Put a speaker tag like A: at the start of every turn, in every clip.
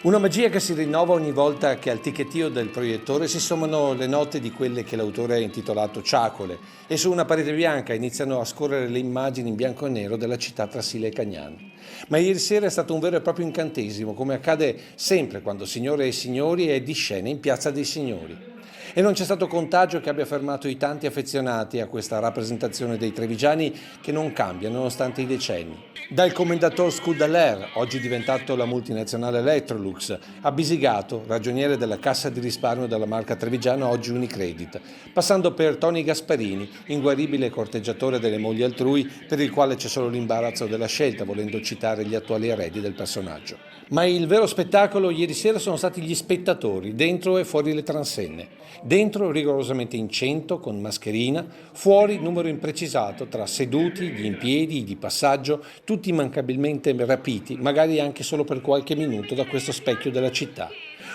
A: Una magia che si rinnova ogni volta che al ticchettio del proiettore si sommano le note di quelle che l'autore ha intitolato Ciacole e su una parete bianca iniziano a scorrere le immagini in bianco e nero della città tra Sila e Cagnan. Ma ieri sera è stato un vero e proprio incantesimo, come accade sempre quando Signore e Signori è di scena in Piazza dei Signori. E non c'è stato contagio che abbia fermato i tanti affezionati a questa rappresentazione dei trevigiani che non cambia nonostante i decenni. Dal commendator Scudaler, oggi diventato la multinazionale Electrolux, a Bisigato, ragioniere della cassa di risparmio della marca trevigiana, oggi Unicredit, passando per Tony Gasparini, inguaribile corteggiatore delle mogli altrui, per il quale c'è solo l'imbarazzo della scelta, volendo citare gli attuali eredi del personaggio. Ma il vero spettacolo ieri sera sono stati gli spettatori, dentro e fuori le transenne. Dentro rigorosamente in 100 con mascherina, fuori numero imprecisato tra seduti, gli in piedi, i di passaggio, tutti immancabilmente rapiti, magari anche solo per qualche minuto da questo specchio della città.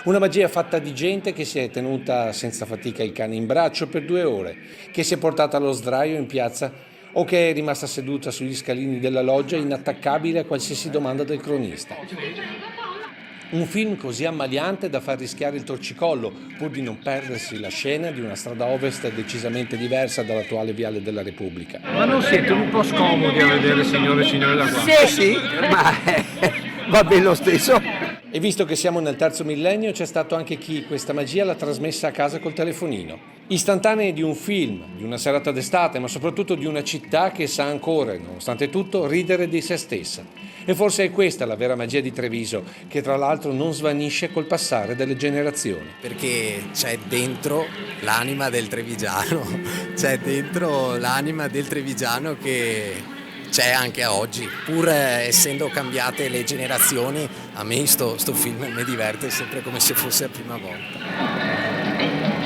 A: Una magia fatta di gente che si è tenuta senza fatica il cane in braccio per 2 ore, che si è portata allo sdraio in piazza o che è rimasta seduta sugli scalini della loggia inattaccabile a qualsiasi domanda del cronista. Un film così ammaliante da far rischiare il torcicollo, pur di non perdersi la scena di una strada ovest decisamente diversa dall'attuale viale della Repubblica.
B: Ma non siete un po' scomodi a vedere signore e signore da qua?
C: Sì, ma va bene lo stesso.
A: E visto che siamo nel terzo millennio, c'è stato anche chi questa magia l'ha trasmessa a casa col telefonino. Istantanee di un film, di una serata d'estate, ma soprattutto di una città che sa ancora, nonostante tutto, ridere di se stessa. E forse è questa la vera magia di Treviso, che tra l'altro non svanisce col passare delle generazioni.
D: Perché c'è dentro l'anima del trevigiano, c'è dentro l'anima del trevigiano che c'è anche a oggi. Pur essendo cambiate le generazioni, a me sto film mi diverte sempre come se fosse la prima volta.